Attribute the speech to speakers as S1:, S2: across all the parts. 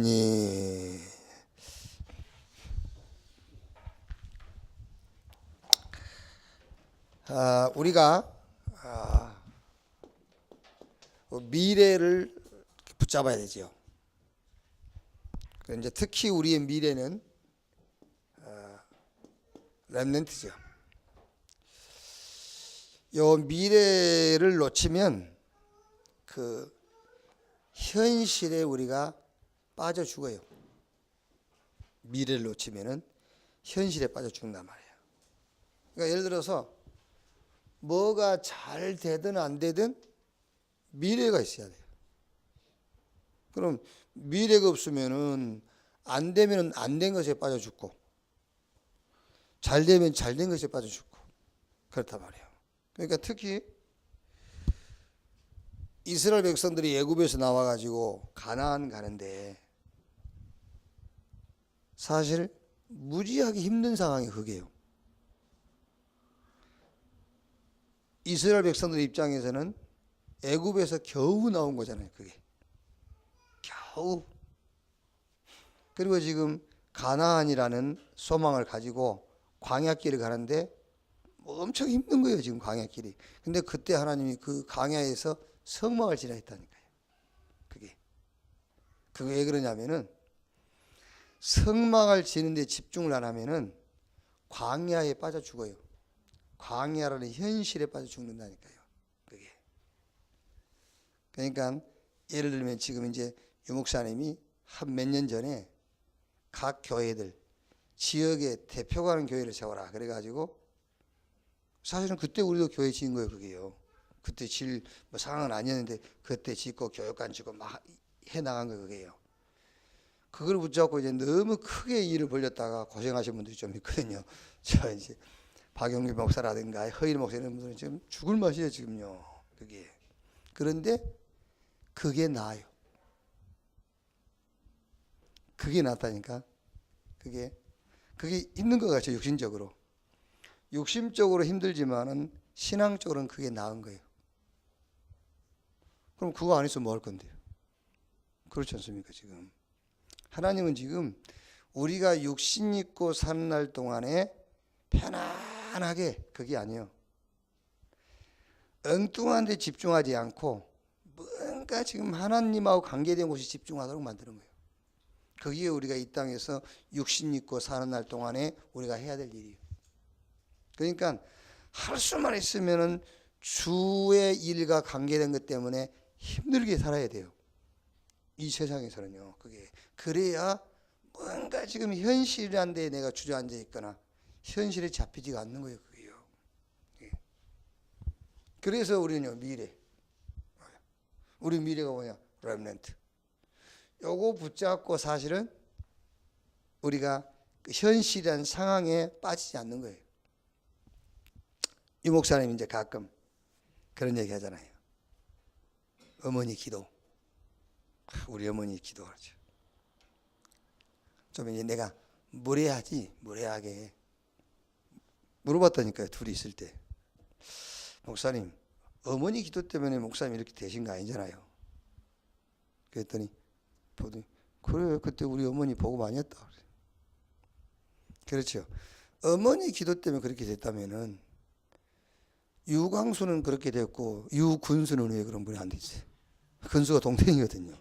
S1: 예. 우리가 미래를 붙잡아야 되죠. 이제 특히 우리의 미래는 렘넌트죠. 요 미래를 놓치면 그 현실에 우리가 빠져 죽어요. 미래를 놓치면은 현실에 빠져 죽는단 말이에요. 그러니까 예를 들어서 뭐가 잘 되든 안 되든 미래가 있어야 돼요. 그럼 미래가 없으면은 안 되면은 안 된 것에 빠져 죽고, 잘 되면 잘 된 것에 빠져 죽고 그렇단 말이에요. 그러니까 특히 이스라엘 백성들이 애굽에서 나와가지고 가나안 가는데 사실 무지하게 힘든 상황이 그게요. 이스라엘 백성들 입장에서는 애굽에서 겨우 나온 거잖아요. 그게 겨우. 그리고 지금 가나안이라는 소망을 가지고 광야길을 가는데 엄청 힘든 거예요. 지금 광야길이. 근데 그때 하나님이 그 광야에서 성막을 지라 했다니까요. 그게 왜 그러냐면은 성막을 지는데 집중을 안 하면은 광야에 빠져 죽어요. 광야라는 현실에 빠져 죽는다니까요. 그게. 그러니까 예를 들면 지금 이제 유 목사님이 한 몇 년 전에 각 교회들 지역에 대표가 하는 교회를 세워라 그래가지고 사실은 그때 우리도 교회 지은 거예요. 그게요. 그때 뭐 상황은 아니었는데 그때 짓고 교육관 짓고 막 해나간 거예요. 그게요. 그걸 붙잡고 이제 너무 크게 일을 벌렸다가 고생하신 분들이 좀 있거든요. 저 이제 박영규 목사라든가 허일 목사 이런 분들은 지금 죽을 맛이에요. 지금요. 그게. 그런데 그게 나아요. 그게 낫다니까. 그게 힘든 것 같아요. 육신적으로. 육신적으로 힘들지만은 신앙적으로는 그게 나은 거예요. 그럼 그거 안 해서 뭐 할 건데요? 그렇지 않습니까? 지금 하나님은 지금 우리가 육신 입고 사는 날 동안에 편안하게, 그게 아니에요. 엉뚱한 데 집중하지 않고 뭔가 지금 하나님하고 관계된 곳에 집중하도록 만드는 거예요. 그게 우리가 이 땅에서 육신 입고 사는 날 동안에 우리가 해야 될 일이에요. 그러니까 할 수만 있으면은 주의 일과 관계된 것 때문에 힘들게 살아야 돼요. 이 세상에서는요. 그게 그래야 뭔가 지금 현실이란 데에 내가 주저앉아 있거나 현실에 잡히지가 않는 거예요. 그게요. 그래서 우리는요, 우리 미래가 뭐냐? 렘넌트. 요거 붙잡고 사실은 우리가 그 현실이라는 상황에 빠지지 않는 거예요. 유 목사님 이제 가끔 그런 얘기 하잖아요. 어머니 기도. 우리 어머니 기도하죠. 좀 이제 내가 무례하게 물어봤다니까요. 둘이 있을 때. 목사님, 어머니 기도 때문에 목사님 이렇게 되신 거 아니잖아요. 그랬더니 그래, 그때 우리 어머니 보고 많이 했다. 그렇죠. 어머니 기도 때문에 그렇게 됐다면은 유광수는 그렇게 됐고 유근수는 왜 그런 분이 안 되지? 근수가 동생이거든요.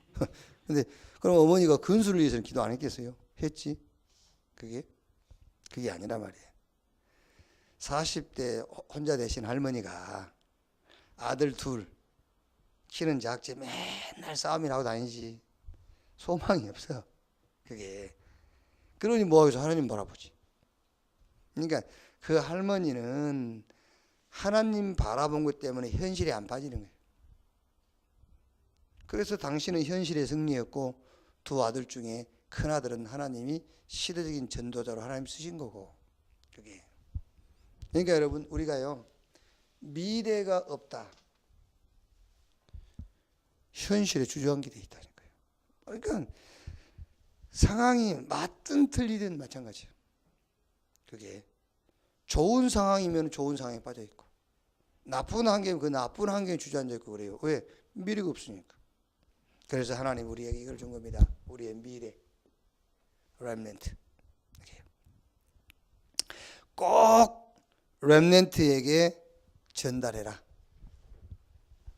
S1: 근데 그럼 어머니가 근수를 위해서는 기도 안 했겠어요? 했지. 그게 아니란 말이에요. 40대 혼자 되신 할머니가 아들 둘 키는 작지 맨날 싸움이 나고 다니지. 소망이 없어. 그게. 그러니 뭐하겠어? 하나님 바라보지. 그러니까 그 할머니는 하나님 바라본 것 때문에 현실에 안 빠지는 거예요. 그래서 당신은 현실에 승리했고 두 아들 중에 큰 아들은 하나님이 시대적인 전도자로 하나님 쓰신 거고. 그게. 그러니까 여러분 우리가요 미래가 없다. 현실에 주저앉게 돼 있다니까요. 그러니까 상황이 맞든 틀리든 마찬가지예요. 그게 좋은 상황이면 좋은 상황에 빠져 있고 나쁜 환경이면 그 나쁜 환경에 주저앉아 있고 그래요. 왜? 미래가 없으니까. 그래서 하나님 우리에게 이걸 준 겁니다. 우리의 미래 렘넌트. 꼭 렘넌트에게 전달해라.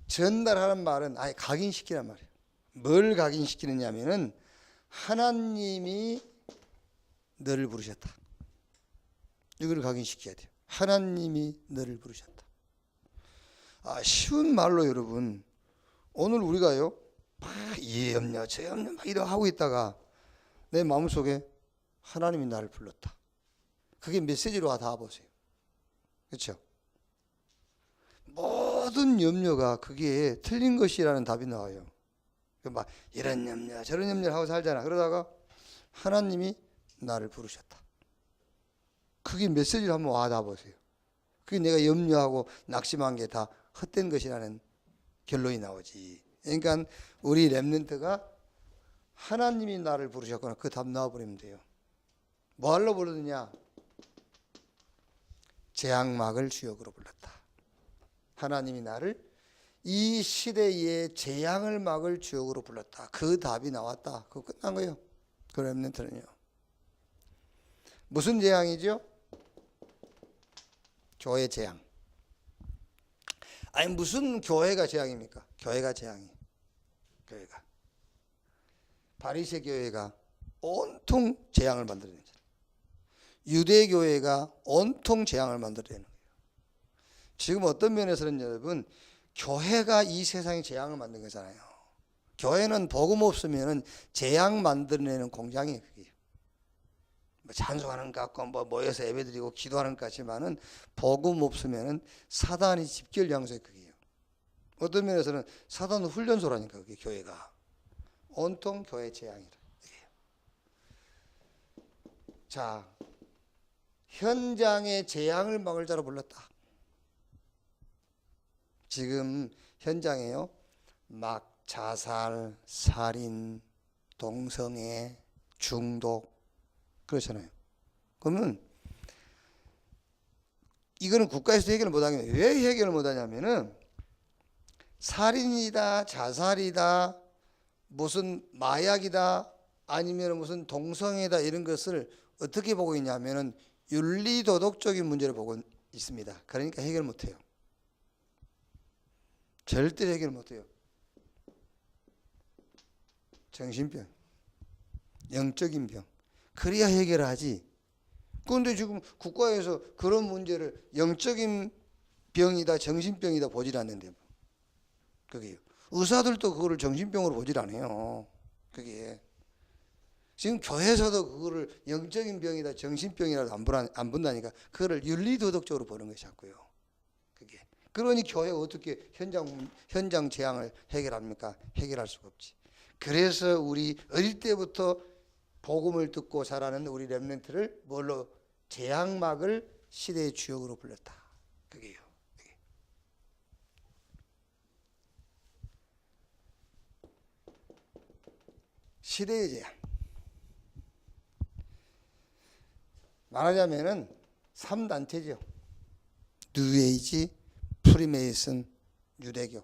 S1: 전달하는 말은 아예 각인시키란 말이에요. 뭘 각인시키느냐면은 하나님이 너를 부르셨다. 이걸 각인시켜야 돼요. 하나님이 너를 부르셨다. 쉬운 말로 여러분, 오늘 우리가요 이 염려 저 염려 막 이러고 하고 있다가 내 마음속에 하나님이 나를 불렀다. 그게 메시지로 다 보세요. 그렇죠? 모든 염려가 그게 틀린 것이라는 답이 나와요. 막 이런 염려 저런 염려를 하고 살잖아. 그러다가 하나님이 나를 부르셨다. 그게 메시지를 한번 와닿아 보세요. 그게 내가 염려하고 낙심한 게 다 헛된 것이라는 결론이 나오지. 그러니까 우리 렘넌트가 하나님이 나를 부르셨거나 그 답 나와버리면 돼요. 뭐 하려고 부르느냐? 재앙막을 주역으로 불렀다. 하나님이 나를 이 시대의 재앙을 막을 주역으로 불렀다. 그 답이 나왔다. 그거 끝난 거예요. 그 렘넌트는요. 무슨 재앙이죠? 교회 재앙. 아니 무슨 교회가 재앙입니까? 교회가 재앙이. 교회가. 바리새 교회가 온통 재앙을 만들어내는 거예요. 유대 교회가 온통 재앙을 만들어내는 거예요. 지금 어떤 면에서는 여러분 교회가 이 세상에 재앙을 만든 거잖아요. 교회는 복음 없으면은 재앙 만들어내는 공장이에요. 그게. 뭐 찬송하는 것 같고 뭐 모여서 예배드리고 기도하는 것 같지만은 복음 없으면은 사단이 집결 장소에 그게요. 어떤 면에서는 사단 훈련소라니까 그게 교회가. 온통 교회 재앙이라. 자, 현장의 재앙을 막을 자로 불렀다. 지금 현장에요. 막 자살, 살인, 동성애, 중독 그렇잖아요. 그러면 이거는 국가에서 해결을 못하겠네. 왜 해결을 못하냐면은 살인이다, 자살이다, 무슨 마약이다, 아니면 무슨 동성애다 이런 것을 어떻게 보고 있냐면은 윤리도덕적인 문제를 보고 있습니다. 그러니까 해결 못해요. 절대 해결 못해요. 정신병, 영적인 병. 그래야 해결하지. 그런데 지금 국가에서 그런 문제를 영적인 병이다, 정신병이다 보질 않는데. 그게요. 의사들도 그거를 정신병으로 보질 않아요. 그게. 지금 교회에서도 그거를 영적인 병이다, 정신병이라도 안 본다니까. 그거를 윤리도덕적으로 보는 것이 자꾸요. 그게. 그러니 교회가 어떻게 현장 재앙을 해결합니까? 해결할 수가 없지. 그래서 우리 어릴 때부터 복음을 듣고 자라는 우리 렘넌트를 뭘로? 재앙막을 시대의 주역으로 불렀다. 그게요. 그게. 시대의 재앙. 말하자면은 3단체죠. 뉴에이지, 프리메이슨, 유대교.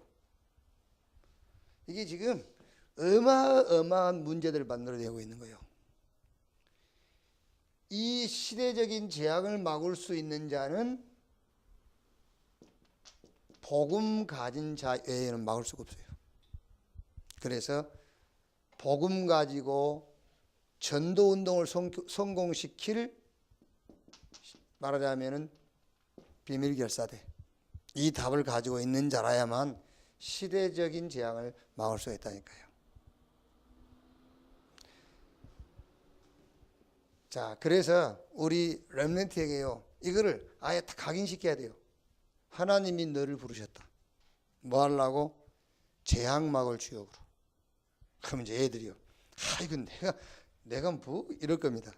S1: 이게 지금 어마어마한 문제들을 만들어내고 있는 거예요. 이 시대적인 재앙을 막을 수 있는 자는 복음 가진 자 외에는 막을 수가 없어요. 그래서 복음 가지고 전도운동을 성공시킬 말하자면은 비밀결사대 이 답을 가지고 있는 자라야만 시대적인 재앙을 막을 수 있다니까요. 자, 그래서 우리 렘넌트에게요 이거를 아예 다 각인시켜야 돼요. 하나님이 너를 부르셨다. 뭐 하려고? 재앙 막을 주역으로. 그럼 이제 애들이요. 이건 내가 뭐 이럴 겁니다.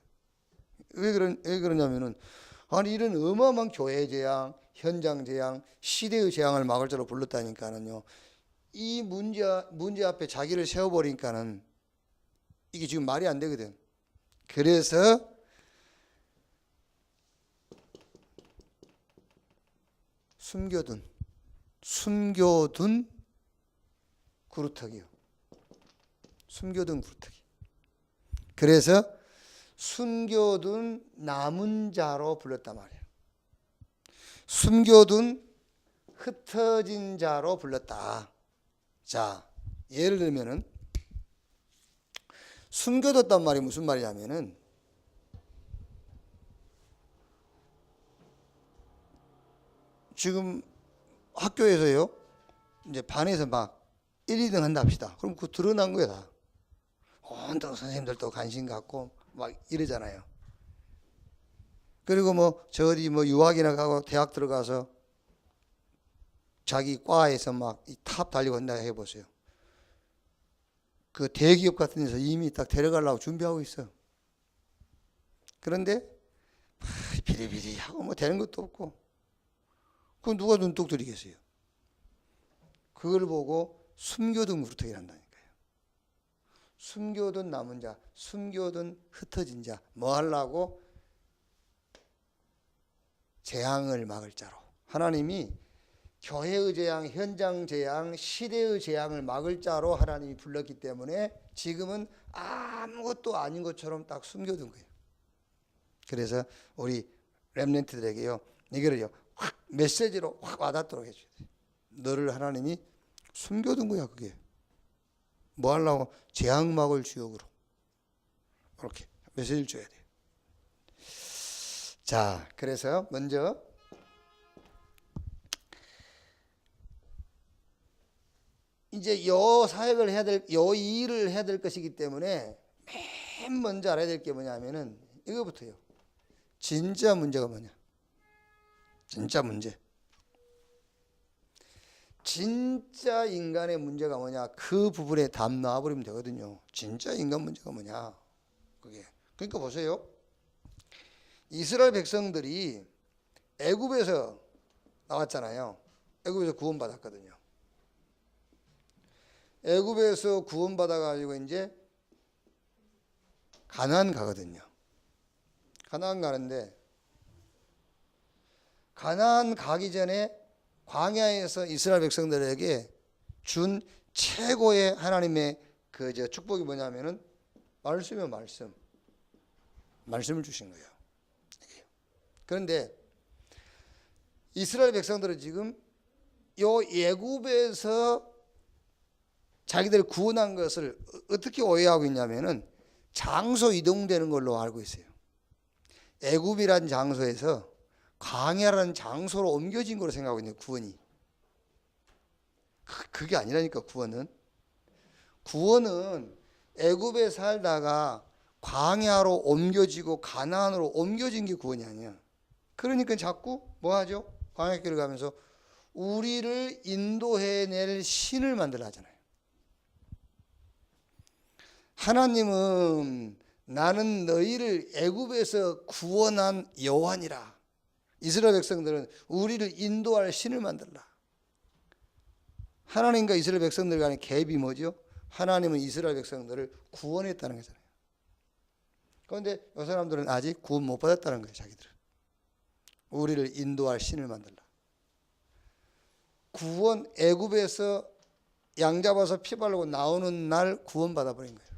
S1: 왜 그러냐면은 아니 이런 어마어마한 교회 재앙, 현장 재앙, 시대의 재앙을 막을 자로 불렀다니까는요. 이 문제 앞에 자기를 세워버리니까는 이게 지금 말이 안 되거든. 그래서 숨겨둔 그루터기요. 숨겨둔 그루터기. 그래서 숨겨둔 남은 자로 불렀단 말이에요. 숨겨둔 흩어진 자로 불렀다. 자, 예를 들면은 숨겨뒀단 말이 무슨 말이냐면은 지금 학교에서요, 이제 반에서 막 1, 2등 한다 합시다. 그럼 그거 드러난 거야 다. 온통 선생님들도 관심 갖고 막 이러잖아요. 그리고 뭐 저 어디 뭐 유학이나 가고 대학 들어가서 자기 과에서 막 탑 달리고 한다 해보세요. 그 대기업 같은 데서 이미 딱 데려가려고 준비하고 있어. 그런데 비리비리하고 뭐 되는 것도 없고, 그건 누가 눈독 들이겠어요? 그걸 보고 숨겨둔 무르트기를 한다니까요. 숨겨둔 남은 자, 숨겨둔 흩어진 자, 뭐 하려고? 재앙을 막을 자로. 하나님이 교회의 재앙, 현장 재앙, 시대의 재앙을 막을 자로 하나님이 불렀기 때문에 지금은 아무것도 아닌 것처럼 딱 숨겨둔 거예요. 그래서 우리 렘넌트들에게요, 이거를요 확 메시지로 확 와닿도록 해줘야 돼요. 너를 하나님이 숨겨둔 거야. 그게 뭐 하려고? 재앙 막을 주역으로 이렇게 메시지를 줘야 돼요. 자, 그래서 먼저 이제 요 사역을 해야 될, 요 일을 해야 될 것이기 때문에 맨 먼저 알아야 될 게 뭐냐면은 이거부터요. 진짜 문제가 뭐냐? 진짜 문제. 진짜 인간의 문제가 뭐냐? 그 부분에 답 놔버리면 되거든요. 진짜 인간 문제가 뭐냐? 그게. 그러니까 보세요. 이스라엘 백성들이 애굽에서 나왔잖아요. 애굽에서 구원받았거든요. 애굽에서 구원받아가지고 이제 가나안 가거든요. 가나안 가는데 가나안 가기 전에 광야에서 이스라엘 백성들에게 준 최고의 하나님의 그 축복이 뭐냐면은 말씀이요, 말씀. 말씀을 주신 거예요. 그런데 이스라엘 백성들은 지금 요 애굽에서 자기들 구원한 것을 어떻게 오해하고 있냐면은 장소 이동되는 걸로 알고 있어요. 애굽이라는 장소에서 광야라는 장소로 옮겨진 걸로 생각하고 있는 구원이. 그게 아니라니까. 구원은 애굽에 살다가 광야로 옮겨지고 가나안으로 옮겨진 게 구원이 아니야. 그러니까 자꾸 뭐 하죠? 광야길을 가면서 우리를 인도해낼 신을 만들어 하잖아요. 하나님은 나는 너희를 애굽에서 구원한 여호와니라. 이스라엘 백성들은 우리를 인도할 신을 만들라. 하나님과 이스라엘 백성들 간의 갭이 뭐죠? 하나님은 이스라엘 백성들을 구원했다는 거잖아요. 그런데 이 사람들은 아직 구원 못 받았다는 거예요. 자기들은 우리를 인도할 신을 만들라. 구원, 애굽에서 양 잡아서 피 바르고 나오는 날 구원 받아버린 거예요.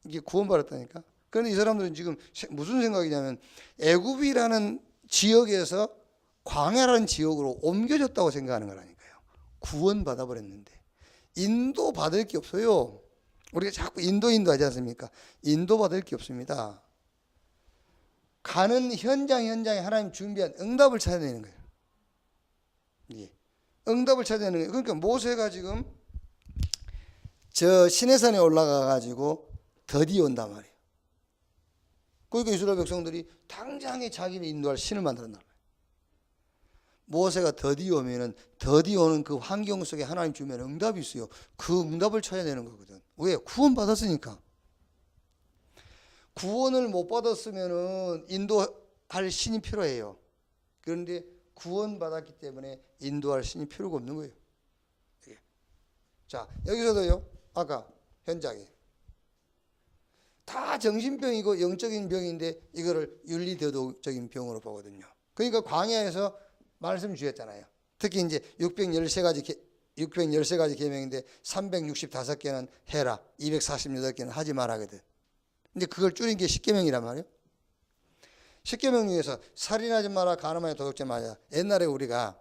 S1: 이게 구원받았다니까. 그런데 이 사람들은 지금 무슨 생각이냐면 애굽이라는 지역에서 광야라는 지역으로 옮겨졌다고 생각하는 거라니까요. 구원받아 버렸는데 인도받을 게 없어요. 우리가 자꾸 인도 하지 않습니까? 인도받을 게 없습니다. 가는 현장에 하나님 준비한 응답을 찾아내는 거예요. 예. 응답을 찾아내는 거예요. 그러니까 모세가 지금 저 시내산에 올라가 가지고 더디 온단 말이에요. 그러니까 이스라엘 백성들이 당장에 자기를 인도할 신을 만들었단 말이에요. 모세가 더디 오면은 더디 오는 그 환경 속에 하나님 주면 응답이 있어요. 그 응답을 찾아내는 거거든. 왜? 구원 받았으니까. 구원을 못 받았으면은 인도할 신이 필요해요. 그런데 구원 받았기 때문에 인도할 신이 필요가 없는 거예요. 자, 여기서도요. 아까 현장에 다 정신병이고 영적인 병인데 이거를 윤리도덕적인 병으로 보거든요. 그러니까 광야에서 말씀 주셨잖아요. 특히 이제 613가지 613가지 계명인데 365개는 해라, 248개는 하지 말아거든. 근데 그걸 줄인 게 10계명이란 말이에요. 10계명 중에서 살인하지 마라, 간음하지 도둑질 마라. 옛날에 우리가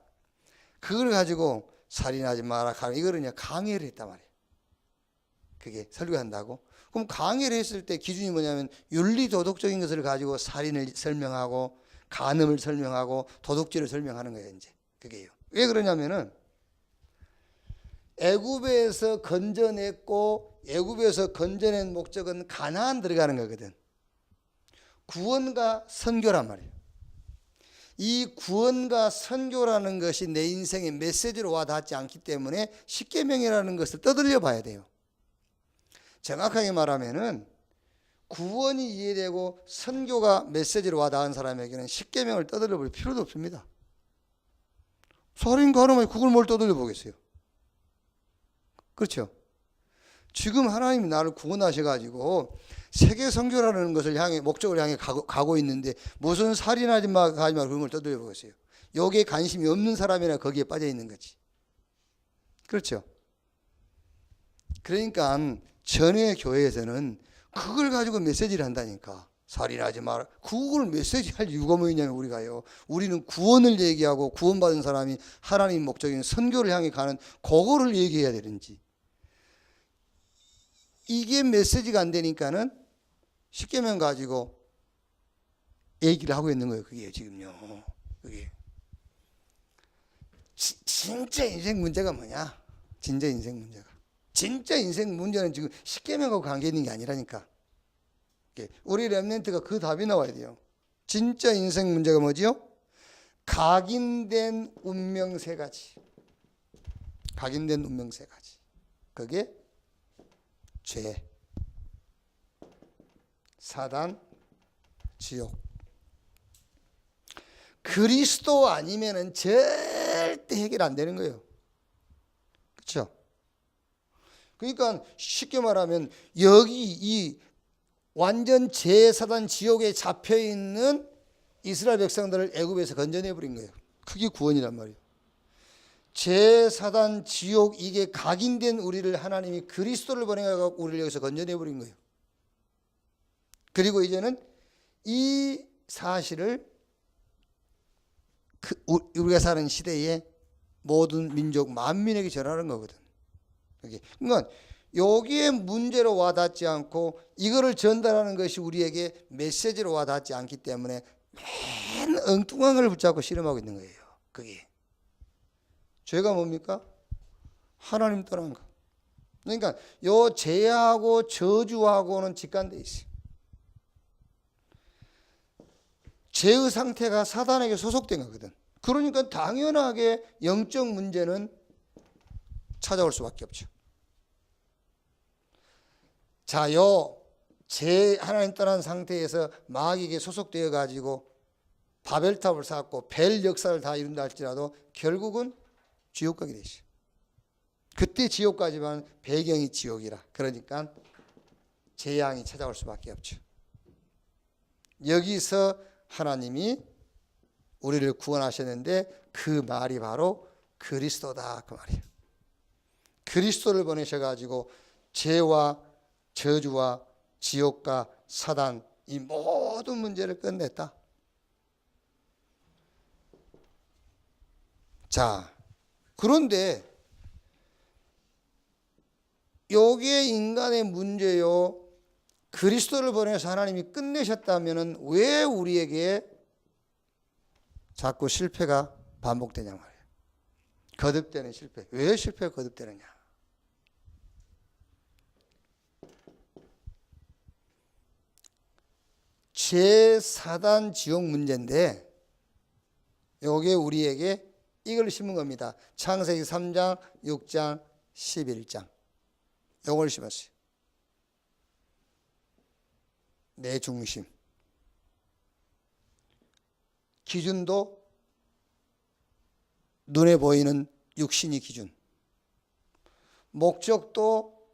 S1: 그걸 가지고 살인하지 마라, 이거를 그냥 강의를 했단 말이에요. 그게 설교한다고. 그럼 강의를 했을 때 기준이 뭐냐면 윤리 도덕적인 것을 가지고 살인을 설명하고 간음을 설명하고 도둑질을 설명하는 거예요. 이제 그게요. 왜 그러냐면은 애굽에서 건져냈고 애굽에서 건져낸 목적은 가나안 들어가는 거거든. 구원과 선교란 말이에요. 이 구원과 선교라는 것이 내 인생의 메시지로 와닿지 않기 때문에 십계명이라는 것을 떠들려 봐야 돼요. 정확하게 말하면은 구원이 이해되고 선교가 메시지로 와닿은 사람에게는 십계명을 떠들려 볼 필요도 없습니다. 살인 간음에 그걸 뭘 떠들려 보겠어요? 그렇죠? 지금 하나님이 나를 구원하셔가지고 세계 선교라는 것을 향해 목적을 향해 가고 있는데 무슨 살인하지 마, 가지 마 그런 걸 떠들려 보겠어요? 여기에 관심이 없는 사람이나 거기에 빠져 있는 거지. 그렇죠? 그러니까 전에 교회에서는 그걸 가지고 메시지를 한다니까. 살인하지 마라. 그걸 메시지 할 이유가 뭐냐면 우리가요. 우리는 구원을 얘기하고 구원받은 사람이 하나님 목적인 선교를 향해 가는 그거를 얘기해야 되는지. 이게 메시지가 안 되니까는 십계명 가지고 얘기를 하고 있는 거예요. 그게 지금요. 그게 진짜 인생 문제가 뭐냐? 진짜 인생 문제가. 진짜 인생 문제는 지금 십계명하고 관계 있는 게 아니라니까. 우리 렘넌트가 그 답이 나와야 돼요. 진짜 인생 문제가 뭐지요? 각인된 운명 세 가지. 각인된 운명 세 가지. 그게 죄, 사단, 지옥. 그리스도 아니면은 절대 해결 안 되는 거예요. 그렇죠? 그러니까 쉽게 말하면 여기 이 완전 죄, 사단, 지옥에 잡혀 있는 이스라엘 백성들을 애굽에서 건져내 버린 거예요. 그게 구원이란 말이에요. 죄, 사단, 지옥 이게 각인된 우리를 하나님이 그리스도를 보내가지고 우리를 여기서 건져내 버린 거예요. 그리고 이제는 이 사실을 우리가 사는 시대에 모든 민족 만민에게 전하는 거거든. 그러니까 여기에 문제로 와닿지 않고 이거를 전달하는 것이 우리에게 메시지로 와닿지 않기 때문에 맨 엉뚱한 걸 붙잡고 씨름하고 있는 거예요. 그게 죄가 뭡니까? 하나님 떠난 거. 그러니까 요 죄하고 저주하고는 직관돼 있어요. 죄의 상태가 사단에게 소속된 거거든. 그러니까 당연하게 영적 문제는 찾아올 수밖에 없죠. 자, 요 죄 하나님 떠난 상태에서 마귀에게 소속되어 가지고 바벨탑을 쌓고 벨 역사를 다 이룬다 할지라도 결국은 지옥 가게 되죠. 그때 지옥 가지만 배경이 지옥이라. 그러니까 재앙이 찾아올 수밖에 없죠. 여기서 하나님이 우리를 구원하셨는데 그 말이 바로 그리스도다 그 말이에요. 그리스도를 보내셔가지고 죄와 저주와 지옥과 사단 이 모든 문제를 끝냈다. 자, 그런데 요게 인간의 문제요. 그리스도를 보내서 하나님이 끝내셨다면 왜 우리에게 자꾸 실패가 반복되냐 말이에요. 거듭되는 실패. 왜 실패가 거듭되느냐. 죄, 사단, 지옥 문제인데 요게 우리에게 이걸 심은 겁니다. 창세기 3장, 6장, 11장. 요걸 심었어요. 내 중심. 기준도 눈에 보이는 육신이 기준. 목적도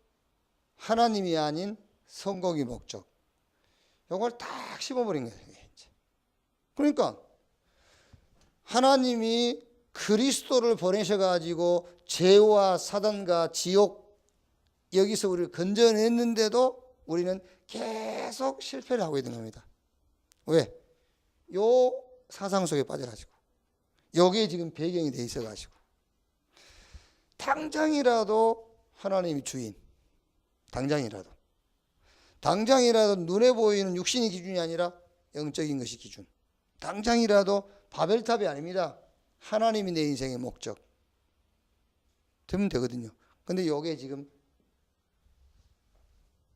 S1: 하나님이 아닌 성공이 목적. 요걸 딱 심어버린 거예요. 그러니까 하나님이 그리스도를 보내셔가지고 죄와 사단과 지옥 여기서 우리를 건져냈는데도 우리는 계속 실패를 하고 있는 겁니다. 왜? 요 사상 속에 빠져가지고 여기에 지금 배경이 돼 있어가지고 당장이라도 하나님이 주인, 당장이라도 눈에 보이는 육신이 기준이 아니라 영적인 것이 기준, 당장이라도 바벨탑이 아닙니다. 하나님이 내 인생의 목적 되면 되거든요. 근데 요게 지금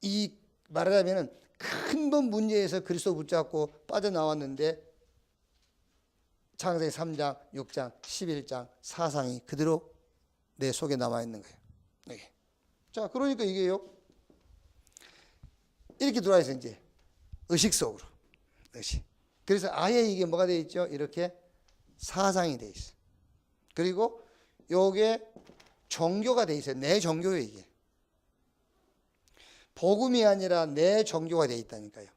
S1: 이 말하자면 큰 번 문제에서 그리스도 붙잡고 빠져나왔는데 창세기 3장, 6장, 11장 사상이 그대로 내 속에 남아있는 거예요. 네. 자, 그러니까 이게요. 이렇게 들어와 있어요, 이제. 의식 속으로. 의식. 그래서 아예 이게 뭐가 되어 있죠? 이렇게 사상이 되어 있어요. 그리고 요게 종교가 되어 있어요. 내 종교예요, 이게. 복음이 아니라 내 종교가 되어 있다니까요.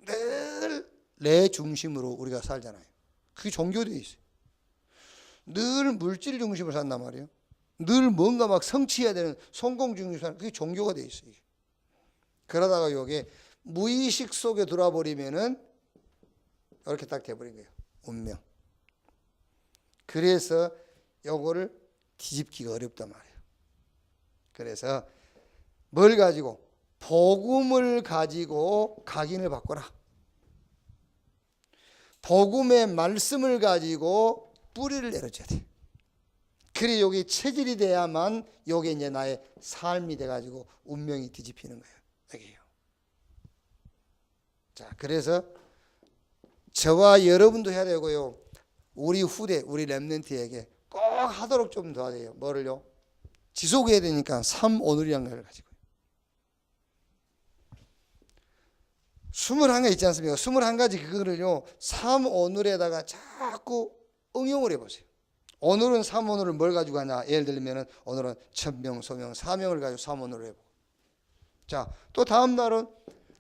S1: 늘 내 중심으로 우리가 살잖아요. 그게 종교되어 있어요. 늘 물질 중심으로 산단 말이에요. 늘 뭔가 막 성취해야 되는 성공 중심으로 사는 그게 종교가 되어 있어요. 이게. 그러다가 이게 무의식 속에 들어와 버리면은 이렇게 딱 돼버린 거예요. 운명. 그래서 요거를 뒤집기가 어렵단 말이에요. 그래서 뭘 가지고? 복음을 가지고 각인을 바꿔라. 복음의 말씀을 가지고 뿌리를 내려줘야 돼. 그래 여기 체질이 돼야만 요게 이제 나의 삶이 돼가지고 운명이 뒤집히는 거예요. 여기요. 자, 그래서 저와 여러분도 해야 되고요. 우리 후대, 우리 렘넌트에게 꼭 하도록 좀 더 해야 돼요. 뭐를요? 지속해야 되니까 3오늘이라는 걸 가지고. 21가지 있지 않습니까? 21가지 그거를요. 3오늘에다가 자꾸 응용을 해보세요. 오늘은 3오늘을 뭘 가지고 하냐? 예를 들면 오늘은 천명, 소명, 사명을 가지고 3오늘을 해보고. 자, 또 다음 날은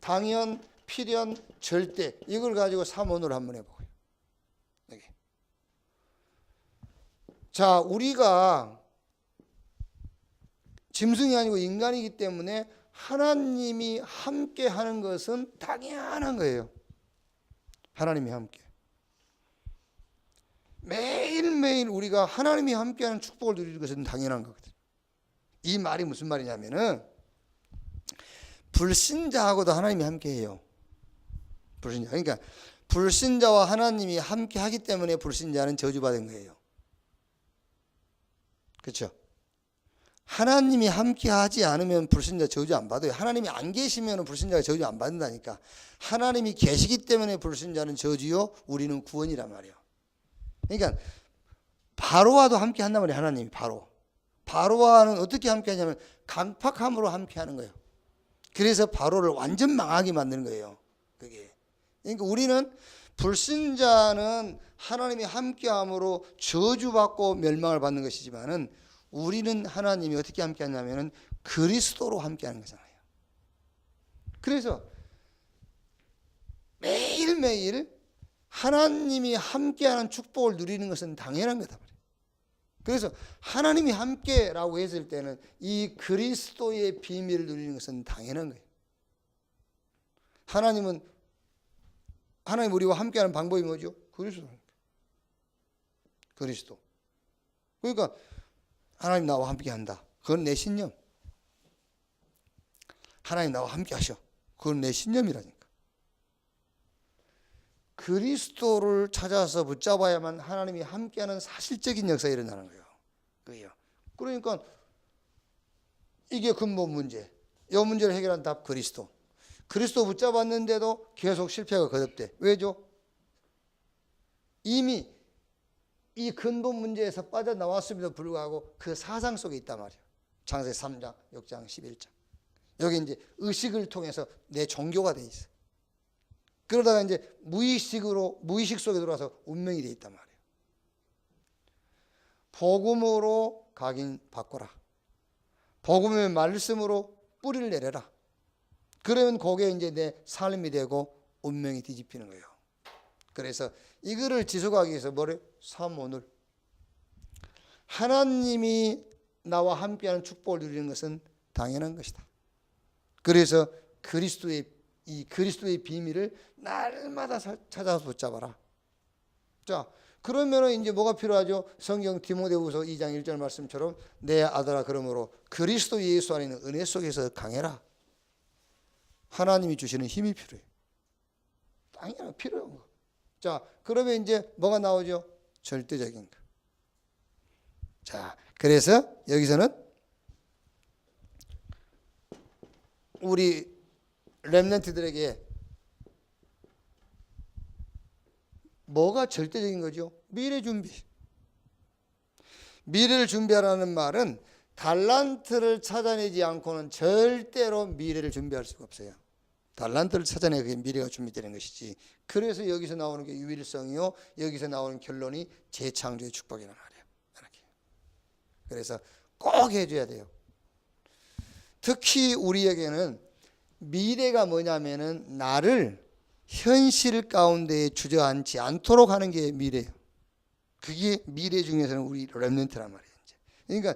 S1: 당연, 필연, 절대 이걸 가지고 3오늘을 한번 해보고요. 여기. 자, 우리가 짐승이 아니고 인간이기 때문에 하나님이 함께 하는 것은 당연한 거예요. 하나님이 함께. 매일매일 우리가 하나님이 함께하는 축복을 누리는 것은 당연한 거거든요. 이 말이 무슨 말이냐면은 불신자하고도 하나님이 함께해요. 불신자. 그러니까 불신자와 하나님이 함께하기 때문에 불신자는 저주받은 거예요. 그렇죠? 하나님이 함께하지 않으면 불신자 저주 안 받아요. 하나님이 안 계시면 불신자가 저주 안 받는다니까. 하나님이 계시기 때문에 불신자는 저주요, 우리는 구원이란 말이에요. 그러니까 바로와도 함께 한단 말이에요. 하나님이 바로와는 어떻게 함께 하냐면 강팍함으로 함께 하는 거예요. 그래서 바로를 완전 망하게 만드는 거예요. 그게. 그러니까 우리는 불신자는 하나님이 함께함으로 저주받고 멸망을 받는 것이지만은 우리는 하나님이 어떻게 함께 하냐면은 그리스도로 함께 하는 거잖아요. 그래서 매일매일 하나님이 함께하는 축복을 누리는 것은 당연한 거다 말이에요. 그래서 하나님이 함께라고 했을 때는 이 그리스도의 비밀을 누리는 것은 당연한 거예요. 하나님 우리와 함께하는 방법이 뭐죠? 그리스도. 그러니까 하나님 나와 함께한다. 그건 내 신념. 하나님 나와 함께하셔. 그건 내 신념이라니까. 그리스도를 찾아서 붙잡아야만 하나님이 함께하는 사실적인 역사가 일어나는 거예요. 그래요. 그러니까 이게 근본 문제. 이 문제를 해결한 답 그리스도. 그리스도 붙잡았는데도 계속 실패가 거듭돼. 왜죠? 이미 이 근본 문제에서 빠져나왔음에도 불구하고 그 사상 속에 있단 말이에요. 창세기 3장, 6장, 11장. 여기 이제 의식을 통해서 내 종교가 돼 있어. 그러다가 이제 무의식 속에 들어와서 운명이 돼 있단 말이에요. 복음으로 각인 바꿔라. 복음의 말씀으로 뿌리를 내려라. 그러면 그게 이제 내 삶이 되고 운명이 뒤집히는 거예요. 그래서 이거를 지속하기 위해서 뭐래? 3오늘. 하나님이 나와 함께하는 축복을 누리는 것은 당연한 것이다. 그래서 그리스도의 비밀을 날마다 찾아서 붙잡아라. 자, 그러면은 이제 뭐가 필요하죠? 성경 디모데후서 2장 1절 말씀처럼 내 아들아 그러므로 그리스도 예수 안에 있는 은혜 속에서 강해라. 하나님이 주시는 힘이 필요해요. 당연히 필요한 거. 자, 그러면 이제 뭐가 나오죠? 절대적인 거. 자, 그래서 여기서는 우리 렘넌트들에게 뭐가 절대적인 거죠? 미래 준비. 미래를 준비하라는 말은 달란트를 찾아내지 않고는 절대로 미래를 준비할 수가 없어요. 달란트를 찾아내야 그게 미래가 준비되는 것이지. 그래서 여기서 나오는 게 유일성이요, 여기서 나오는 결론이 재창조의 축복이란 말이에요. 이렇게. 그래서 꼭 해줘야 돼요. 특히 우리에게는 미래가 뭐냐면은 나를 현실 가운데에 주저앉지 않도록 하는 게 미래예요. 그게 미래 중에서는 우리 렘넌트란 말이에요. 그러니까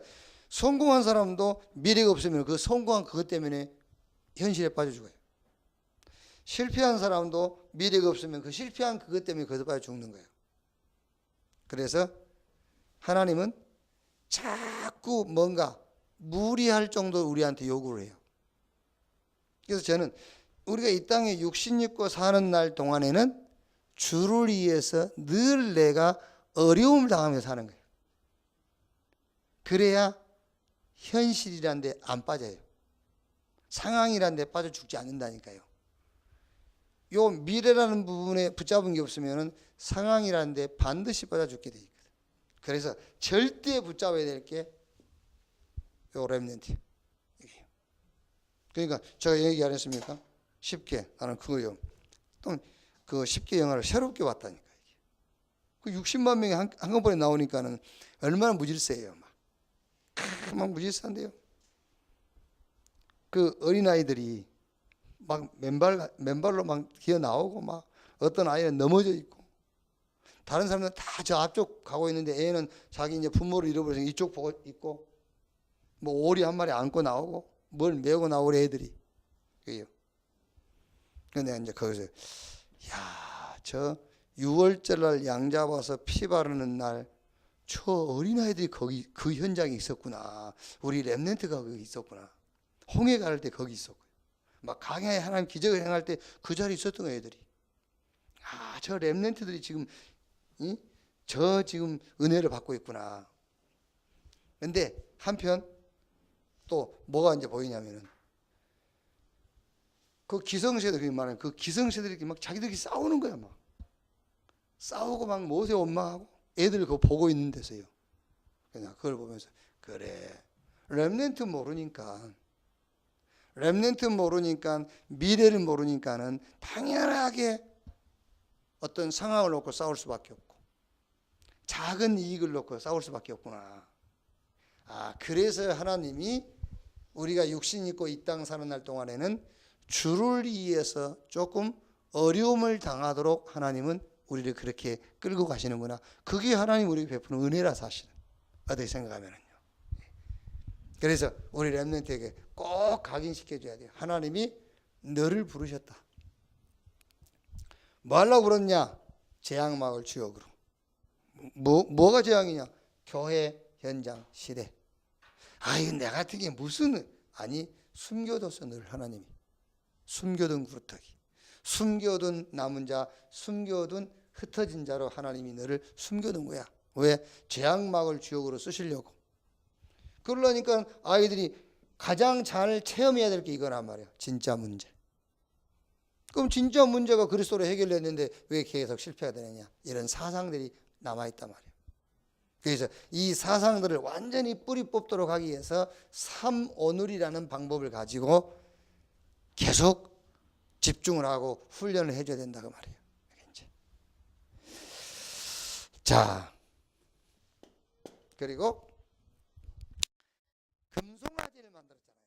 S1: 성공한 사람도 미래가 없으면 그 성공한 그것 때문에 현실에 빠져 죽어요. 실패한 사람도 미래가 없으면 그 실패한 그것 때문에 거기서 빠져 죽는 거예요. 그래서 하나님은 자꾸 뭔가 무리할 정도로 우리한테 요구를 해요. 그래서 저는 우리가 이 땅에 육신 입고 사는 날 동안에는 주를 위해서 늘 내가 어려움을 당하면서 사는 거예요. 그래야 현실이란 데 안 빠져요. 상황이란 데 빠져 죽지 않는다니까요. 요 미래라는 부분에 붙잡은 게 없으면 상황이란 데 반드시 빠져 죽게 돼 있거든. 그래서 절대 붙잡아야 될 게 요 렘넌트. 그러니까 제가 얘기 안 했습니까? 쉽게 나는 그거요. 또 그 쉽게 영화를 새롭게 봤다니까. 그 60만 명이 한꺼번에 나오니까는 얼마나 무질서해요. 막 무질서한데요. 그 어린아이들이 막 맨발로 막 기어 나오고 막 어떤 아이는 넘어져 있고 다른 사람들은 다 저 앞쪽 가고 있는데 애는 자기 이제 부모를 잃어버려서 이쪽 보고 있고 뭐 오리 한 마리 안고 나오고 뭘 메고 나올 애들이 그게요. 근데 이제 거기서 야, 저 6월절 날 양 잡아서 피 바르는 날 저 어린아이들이 거기 그 현장에 있었구나. 우리 렘넌트가 거기 있었구나. 홍해 갈 때 거기 있었고요. 막 강야에 하나님 기적을 행할 때 그 자리에 있었던 애들이. 아, 저 렘넌트들이 지금 저 지금 은혜를 받고 있구나. 근데 한편 또 뭐가 이제 보이냐면은 그 기성세대들이 말하는 그 기성세대들이 막 자기들끼리 싸우는 거야. 막 싸우고 막 모세 원망하고 애들 그거 보고 있는 데서요. 그냥 그걸 보면서 그래 렘넌트 모르니까 미래를 모르니까는 당연하게 어떤 상황을 놓고 싸울 수밖에 없고 작은 이익을 놓고 싸울 수밖에 없구나. 아, 그래서 하나님이 우리가 육신 입고 이 땅 사는 날 동안에는 주를 위해서 조금 어려움을 당하도록 하나님은 우리를 그렇게 끌고 가시는구나. 그게 하나님 우리에게 베푸는 은혜라 사실은. 어떻게 생각하면은요. 그래서 우리 렘넌트에게 꼭 각인시켜줘야 돼요. 하나님이 너를 부르셨다. 뭐 하려고 그러냐? 재앙막을 주역으로. 뭐가 재앙이냐? 교회, 현장, 시대. 아, 이건 내 같은 게 무슨, 아니, 숨겨뒀어, 늘 하나님이. 숨겨둔 구루터기. 숨겨둔 남은 자, 숨겨둔 흩어진 자로 하나님이 너를 숨겨둔 거야. 왜? 재앙막을 주역으로 쓰시려고. 그러니까 아이들이 가장 잘 체험해야 될 게 이거란 말이야. 진짜 문제. 그럼 진짜 문제가 그리스도로 해결됐는데 왜 계속 실패가 되느냐? 이런 사상들이 남아있단 말이에요. 그래서 이 사상들을 완전히 뿌리 뽑도록 하기 위해서 삼오늘이라는 방법을 가지고 계속 집중을 하고 훈련을 해줘야 된다고 말이에요. 자, 그리고 금송아지를 만들었잖아요.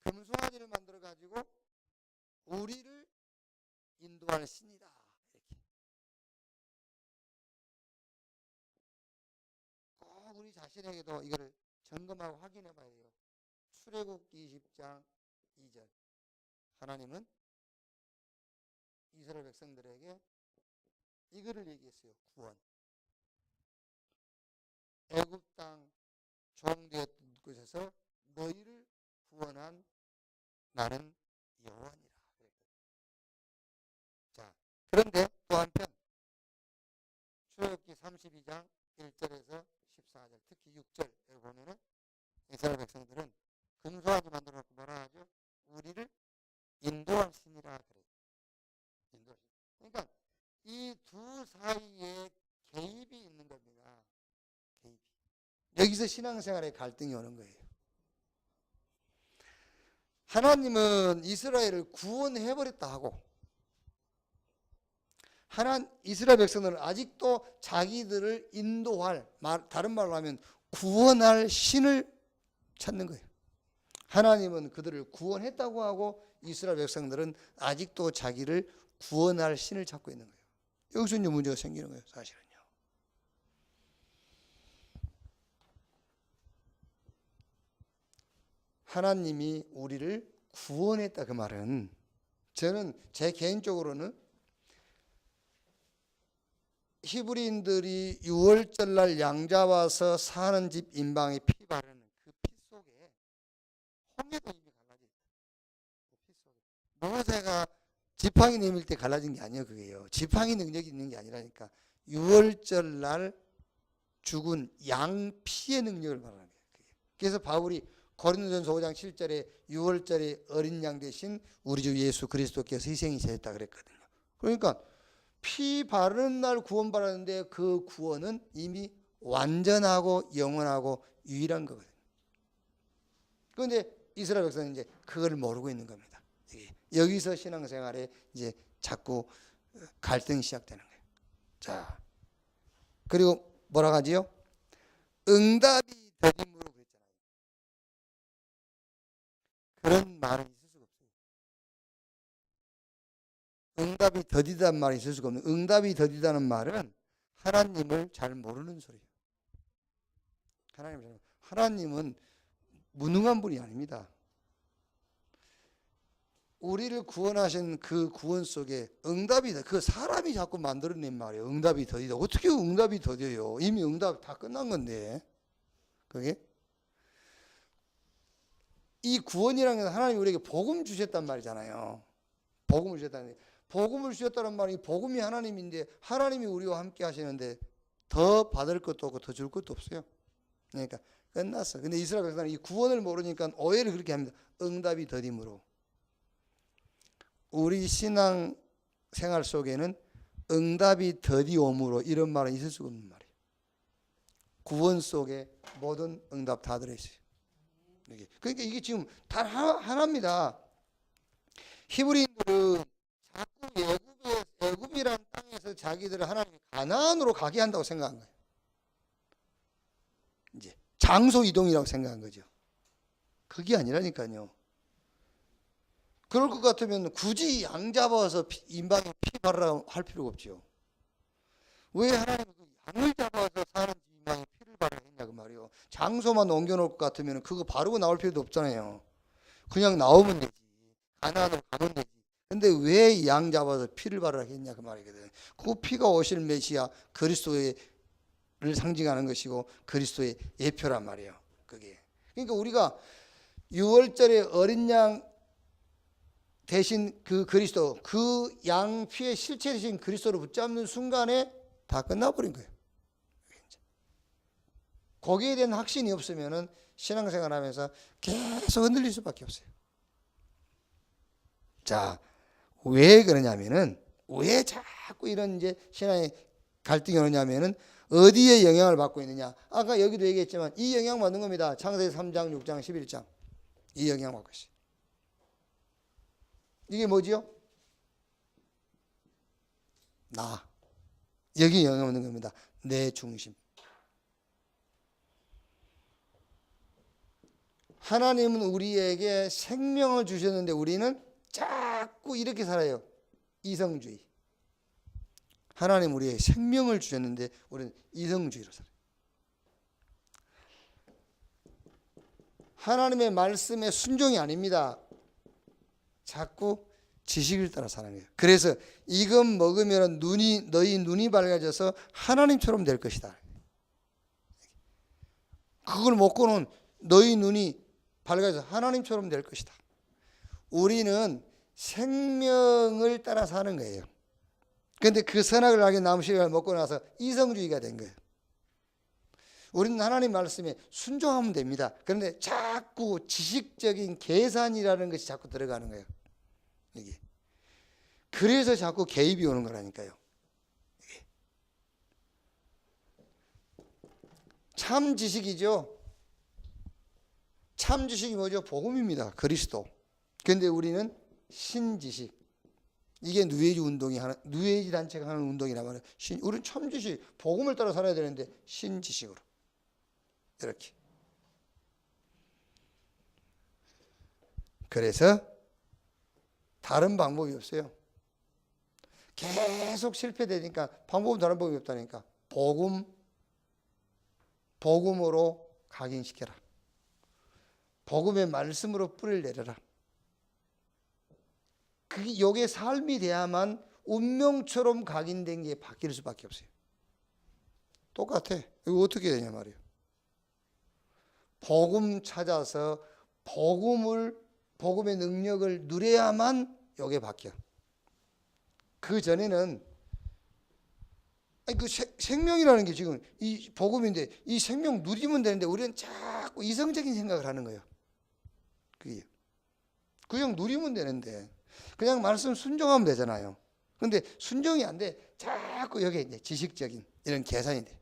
S1: 금송아지를 만들어 가지고 우리를 인도할 신이다. 이렇게. 꼭 우리 자신에게도 이거를 점검하고 확인해 봐야 돼요. 출애굽기 20장 2절. 하나님은 이스라엘 백성들에게 이거를 얘기했어요. 구원. 애굽 땅 종되었던 곳에서 너희를 구원한 나는 여호와니라. 자, 그런데 또 한편 출애굽기 32장 1절에서 14절, 특히 6절에 보면은 이스라엘 백성들은 금송아지 만들어 놓고 뭐라 하죠? 우리를 인도할 신이라 그래요. 인도할 신. 그러니까 이 두 사이에 개입이 있는 겁니다. 개입이. 여기서 신앙생활에 갈등이 오는 거예요. 하나님은 이스라엘을 구원해버렸다 하고 이스라엘 백성들은 아직도 자기들을 인도할, 다른 말로 하면 구원할 신을 찾는 거예요. 하나님은 그들을 구원했다고 하고 이스라엘 백성들은 아직도 자기를 구원할 신을 찾고 있는 거예요. 여기서 이제 문제가 생기는 거예요, 사실은요. 하나님이 우리를 구원했다 그 말은, 저는 제 개인적으로는 히브리인들이 유월절날 양 잡아서 사는 집 인방에 피 바르는 그 피 속에 홍해도 이미 갈라져 있다. 그 피 속에 모세가 지팡이 내밀 때 갈라진 게 아니에요. 그게요. 지팡이 능력이 있는 게 아니라니까 유월절날 죽은 양 피의 능력을 말하는 거예요. 그래서 바울이 고린도전서 5장 7절에 유월절에 어린 양 대신 우리 주 예수 그리스도께서 희생이 되었다 그랬거든요. 그러니까 피 바르는 날 구원받았는데 그 구원은 이미 완전하고 영원하고 유일한 거거든요. 그런데 이스라엘 백성은 이제 그걸 모르고 있는 겁니다. 여기서 신앙생활에 이제 자꾸 갈등이 시작되는 거예요. 자, 그리고 뭐라고 하지요? 응답이 더딤으로 그랬잖아요. 그런 말은 있을 수가 없어요. 응답이 더디다는 말이 있을 수가 없는. 응답이 더디다는 말은 하나님을 잘 모르는 소리예요. 하나님은 무능한 분이 아닙니다. 우리를 구원하신 그 구원 속에 응답이 그 사람이 자꾸 만들어낸 말이에요. 응답이 더디다. 어떻게 응답이 더뎌요? 이미 응답 다 끝난 건데. 그게 이 구원이라는 건 하나님이 우리에게 복음 주셨단 말이잖아요. 복음을 주셨다는, 복음을 주셨다는 말이 복음이 하나님인데 하나님이 우리와 함께 하시는데 더 받을 것도 없고 더 줄 것도 없어요. 그러니까 끝났어. 근데 이스라엘 백성은 이 구원을 모르니까 오해를 그렇게 합니다. 응답이 더딤으로. 우리 신앙 생활 속에는 응답이 더디옴으로 이런 말은 있을 수가 없는 말이에요. 구원 속에 모든 응답 다 들어있어요. 그러니까 이게 지금 단 하나입니다. 히브리인들은 자꾸 애굽이란 땅에서 자기들을 하나님이 가나안으로 가게 한다고 생각한 거예요. 이제 장소 이동이라고 생각한 거죠. 그게 아니라니까요. 그럴 것 같으면 굳이 양 잡아서 인방에 피 바르라고 할 필요가 없죠. 왜 하나님이 양을 잡아서 사는 인방에 피를 바르라 했냐 그 말이요. 장소만 옮겨놓을 것 같으면 그거 바르고 나올 필요도 없잖아요. 그냥 나오면 되지. 가나안으로 가면 되지. 근데 왜 양 잡아서 피를 바르라 했냐 그 말이거든. 그 피가 오실 메시아 그리스도를 상징하는 것이고 그리스도의 예표란 말이에요. 그게. 그러니까 우리가 6월절에 어린 양 대신 그 그리스도, 그 양 피의 실체 대신 그리스도를 붙잡는 순간에 다 끝나버린 거예요. 거기에 대한 확신이 없으면은 신앙생활하면서 계속 흔들릴 수밖에 없어요. 자, 왜 그러냐면은, 왜 자꾸 이런 이제 신앙의 갈등이 오느냐면은 어디에 영향을 받고 있느냐. 아까 여기도 얘기했지만 이 영향 받는 겁니다. 창세기 3장, 6장, 11장. 이 영향 받고 있어요. 이게 뭐지요? 나. 여기 영향 받는 겁니다. 내 중심. 하나님은 우리에게 생명을 주셨는데 우리는 자꾸 자꾸 이렇게 살아요. 이성주의. 하나님 우리에게 생명을 주셨는데 우리는 이성주의로 살아요. 하나님의 말씀에 순종이 아닙니다. 자꾸 지식을 따라 사는 거예요. 그래서 이것 먹으면 너희 눈이 밝아져서 하나님처럼 될 것이다. 그걸 먹고는 너희 눈이 밝아져서 하나님처럼 될 것이다. 우리는 생명을 따라 사는 거예요. 그런데 그 선악을 알게 나무식을 먹고 나서 이성주의가 된 거예요. 우리는 하나님 말씀에 순종하면 됩니다. 그런데 자꾸 지식적인 계산이라는 것이 자꾸 들어가는 거예요. 이게. 그래서 자꾸 개입이 오는 거라니까요. 이게. 참 지식이죠. 참 지식이 뭐죠? 복음입니다. 그리스도. 그런데 우리는 신지식. 이게 뉴에이지 단체가 하는 운동이란 말이에요. 우리는 참 지식, 복음을 따라 살아야 되는데 신지식으로. 이렇게. 그래서 다른 방법이 없어요. 계속 실패되니까 방법은 다른 방법이 없다니까. 복음으로 각인시켜라. 복음의 말씀으로 뿌리를 내려라. 요게 삶이 돼야만 운명처럼 각인된 게 바뀔 수밖에 없어요. 똑같아. 이거 어떻게 되냐 말이에요. 복음 찾아서 복음의 능력을 누려야만 요게 바뀌어. 그 전에는 그 생명이라는 게 지금 이 복음인데 이 생명 누리면 되는데 우리는 자꾸 이성적인 생각을 하는 거예요. 그게 그냥 누리면 되는데 그냥 말씀 순종하면 되잖아요. 근데 순종이 안 돼. 자꾸 여기에 이제 지식적인 이런 계산이 돼.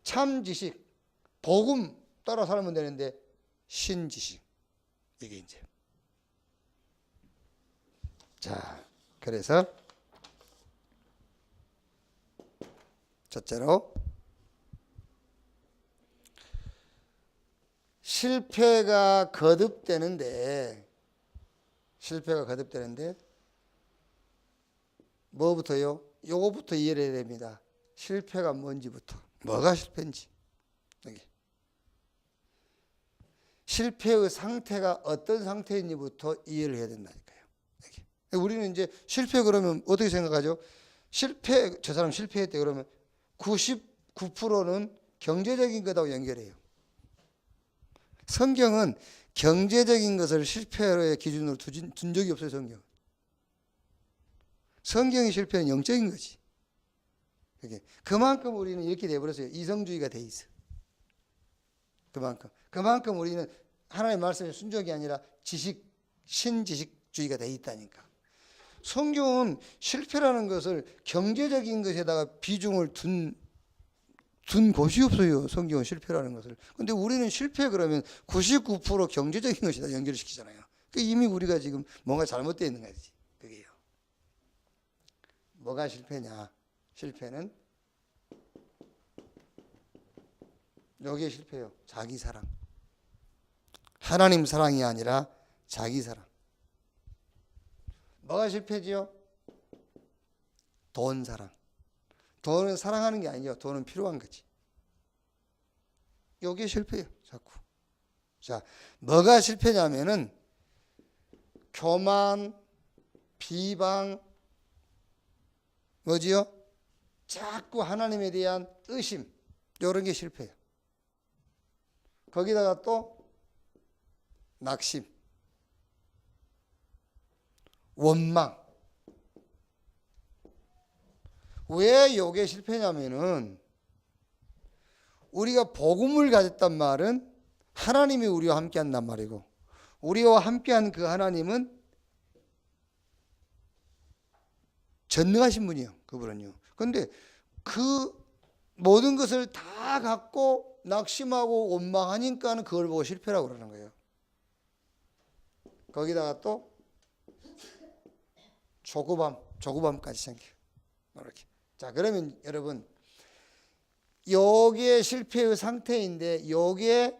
S1: 참 지식, 복음 따라 살면 되는데 신지식. 이게 이제. 자, 그래서 첫째로 실패가 거듭되는데 뭐부터요? 요거부터 이해해야 됩니다. 실패가 뭔지부터. 뭐가 실패인지. 여기. 실패의 상태가 어떤 상태인지부터 이해를 해야 된다니까요. 여기. 우리는 이제 실패 그러면 어떻게 생각하죠? 저 사람 실패했대 그러면 99%는 경제적인 것하고 연결해요. 성경은 경제적인 것을 실패의 기준으로 둔 적이 없어요. 성경의 실패는 영적인 거지. 그만큼 우리는 이렇게 돼버렸어요. 이성주의가 돼 있어. 그만큼 우리는 하나님의 말씀에 순종이 아니라 신지식주의가 돼 있다니까. 성경은 실패라는 것을 경제적인 것에다가 비중을 둔 곳이 없어요. 성경은 실패라는 것을. 근데 우리는 실패 그러면 99% 경제적인 것이다 연결시키잖아요. 이미 우리가 지금 뭔가 잘못되어 있는 거지. 그게요. 뭐가 실패냐? 실패는 여기에 실패요. 자기 사랑. 하나님 사랑이 아니라 자기 사랑. 뭐가 실패지요? 돈 사랑. 돈은 사랑하는 게 아니죠. 돈은 필요한 거지. 여기에 실패예요. 자꾸. 자, 뭐가 실패냐면은 교만, 비방, 뭐지요? 자꾸 하나님에 대한 의심, 이런 게 실패예요. 거기다가 또 낙심, 원망. 왜 이게 실패냐면은 우리가 복음을 가졌단 말은 하나님이 우리와 함께 한단 말이고 우리와 함께한 그 하나님은 전능하신 분이에요. 그분은요. 그런데 그 모든 것을 다 갖고 낙심하고 원망하니까는 그걸 보고 실패라고 그러는 거예요. 거기다가 또 조급함까지 생겨요. 이렇게. 자, 그러면 여러분 요게 실패의 상태인데 요게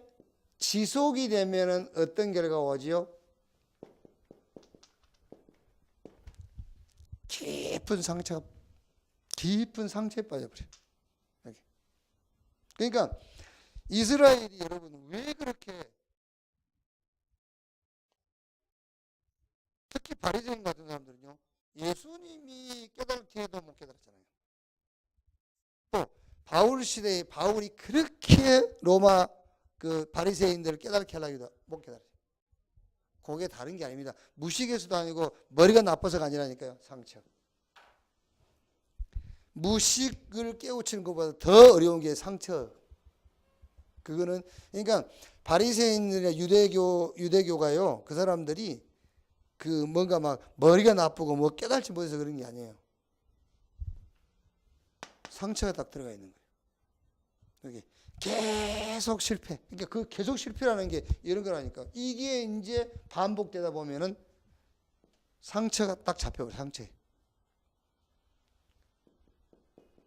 S1: 지속이 되면은 어떤 결과가 오지요? 깊은 상처에 빠져버려요. 여기. 그러니까 이스라엘이 여러분 왜 그렇게, 특히 바리새인 같은 사람들은요, 예수님이 깨닫게 해도 못 깨달았잖아요. 또 바울 시대에 바울이 그렇게 로마 그 바리새인들을 깨닫게 하려고 해도 못 깨달았어요. 그게 다른 게 아닙니다. 무식에서도 아니고 머리가 나빠서가 아니라니까요. 상처. 무식을 깨우치는 것보다 더 어려운 게 상처. 그거는 그러니까 바리새인들의 유대교가요. 그 사람들이 그 뭔가 막 머리가 나쁘고 뭐 깨달지 못해서 그런 게 아니에요. 상처가 딱 들어가 있는 거예요. 여기 계속 실패. 그러니까 그 계속 실패라는 게 이런 거라니까. 이게 이제 반복되다 보면은 상처가 딱 잡혀버려. 상처에.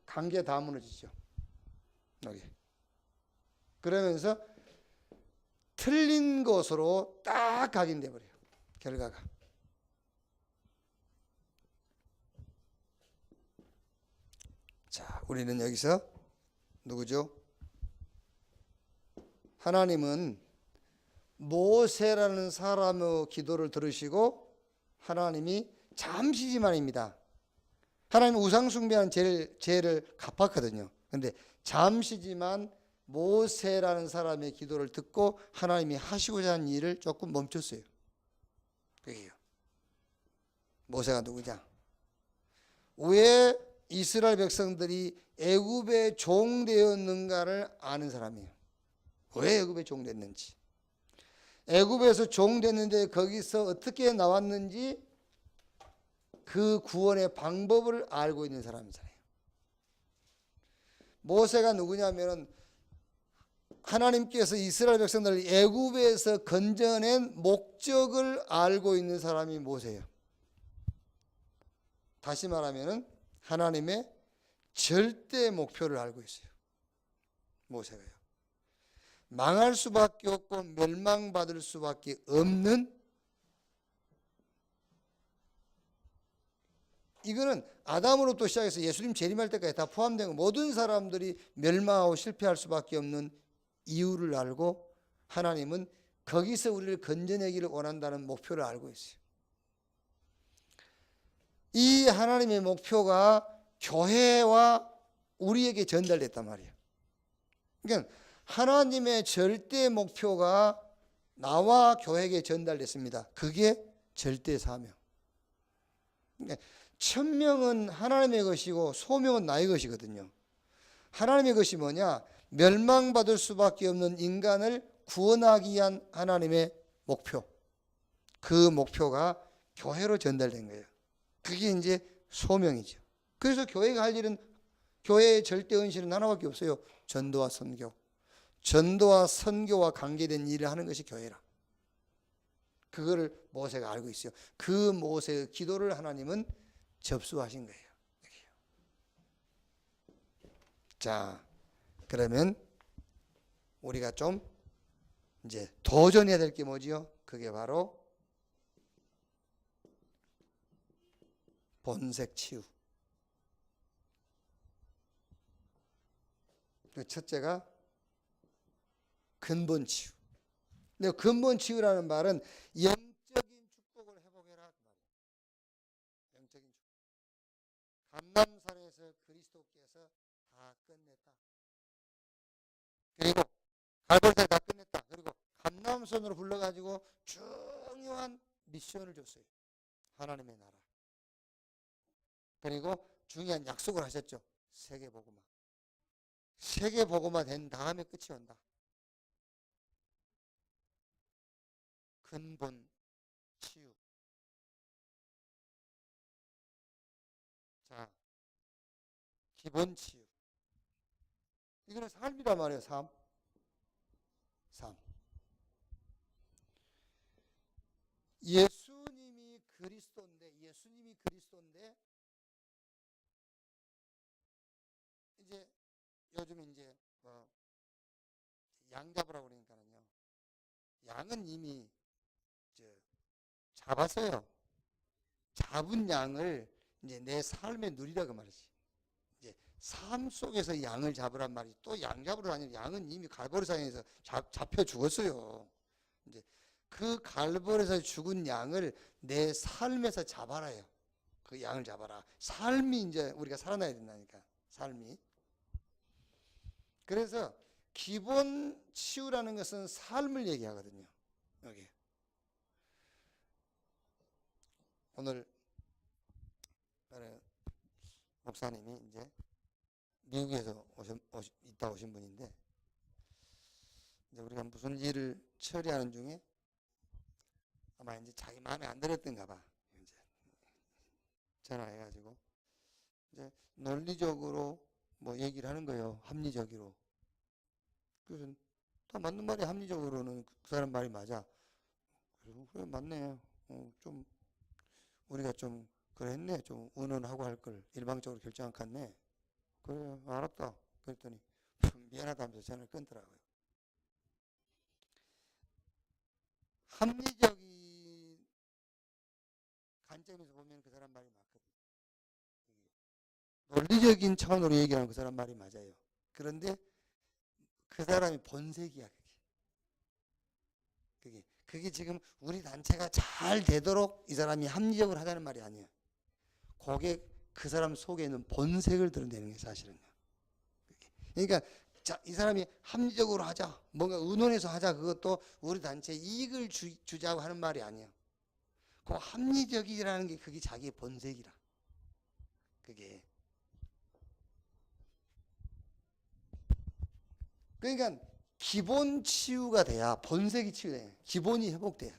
S1: 관계 다 무너지죠. 여기. 그러면서 틀린 것으로 딱 각인돼 버려요. 결과가. 자, 우리는 여기서 누구죠? 하나님은 모세라는 사람의 기도를 들으시고 하나님이 잠시지만입니다. 하나님은 우상 숭배한 죄를 갚았거든요. 그런데 잠시지만 모세라는 사람의 기도를 듣고 하나님이 하시고자 한 일을 조금 멈췄어요. 그게요. 모세가 누구냐? 왜 이스라엘 백성들이 애굽의 종되었는가를 아는 사람이에요. 왜 애굽에 종됐는지, 애굽에서 종됐는데 거기서 어떻게 나왔는지 그 구원의 방법을 알고 있는 사람이잖아요. 모세가 누구냐면은 하나님께서 이스라엘 백성들을 애굽에서 건져낸 목적을 알고 있는 사람이 모세예요. 다시 말하면은 하나님의 절대 목표를 알고 있어요. 모세가요. 망할 수밖에 없고 멸망받을 수밖에 없는, 이거는 아담으로부터 시작해서 예수님 재림할 때까지 다 포함된 모든 사람들이 멸망하고 실패할 수밖에 없는 이유를 알고 하나님은 거기서 우리를 건져내기를 원한다는 목표를 알고 있어요. 이 하나님의 목표가 교회와 우리에게 전달됐단 말이에요. 그러니까 하나님의 절대 목표가 나와 교회에게 전달됐습니다. 그게 절대 사명. 그러니까 천명은 하나님의 것이고 소명은 나의 것이거든요. 하나님의 것이 뭐냐? 멸망받을 수밖에 없는 인간을 구원하기 위한 하나님의 목표. 그 목표가 교회로 전달된 거예요. 그게 이제 소명이죠. 그래서 교회가 할 일은, 교회의 절대 헌신은 하나밖에 없어요. 전도와 선교. 전도와 선교와 관계된 일을 하는 것이 교회라. 그거를 모세가 알고 있어요. 그 모세의 기도를 하나님은 접수하신 거예요. 자, 그러면 우리가 좀 이제 도전해야 될 게 뭐지요? 그게 바로 본색 치유. 첫째가 근본 치유. 근데 근본 치유라는 말은 영적인 축복을 회복해라. 영적인 축복. 감람산에서 그리스도께서 다 끝냈다. 그리고 갈보리산에 다 끝냈다. 그리고 감람산으로 불러가지고 중요한 미션을 줬어요. 하나님의 나라. 그리고 중요한 약속을 하셨죠. 세계복음화. 세계복음화 된 다음에 끝이 온다. 근본 치유. 자, 기본 치유. 이거는 삶이란 말이에요. 삶. 예수님이 그리스도인데 이제 요즘 이제 양 잡으라고 그러니까는요. 양은 이미 잡았어요. 잡은 양을 이제 내 삶의 누리라 그 말이지. 이제 삶 속에서 양을 잡으란 말이지. 또 양 잡으러 다니는 양은 이미 갈보리산에서 잡혀 죽었어요. 이제 그 갈보리에서 죽은 양을 내 삶에서 잡아라요. 그 양을 잡아라. 삶이 이제 우리가 살아나야 된다니까. 삶이. 그래서 기본 치유라는 것은 삶을 얘기하거든요. 여기. 오늘 목사님이 이제 미국에서 있다 오신 분인데, 이제 우리가 무슨 일을 처리하는 중에 아마 이제 자기 마음에 안 들었던가 봐. 이제 전화해가지고 이제 논리적으로 뭐 얘기를 하는 거예요. 합리적으로. 그래서 다 맞는 말이 합리적으로는 그 사람 말이 맞아. 그래서 그래 맞네. 좀 우리가 좀 그랬네. 좀 의논하고 할 걸 일방적으로 결정한 것 같네. 그래 알았다. 그랬더니 미안하다면서 전화를 끊더라고요. 합리적인 관점에서 보면 그 사람 말이 맞거든. 논리적인 차원으로 얘기하는 그 사람 말이 맞아요. 그런데 그 사람이 본색이야. 그게 지금 우리 단체가 잘 되도록 이 사람이 합리적으로 하자는 말이 아니에요. 그게 그 사람 속에 있는 본색을 드러내는 게 사실은요. 그러니까 자, 이 사람이 합리적으로 하자, 뭔가 의논해서 하자, 그것도 우리 단체에 이익을 주자고 하는 말이 아니에요. 그 합리적이라는 게 그게 자기의 본색이라. 그게. 그러니까 기본 치유가 돼야 본색이 치유돼. 기본이 회복돼야.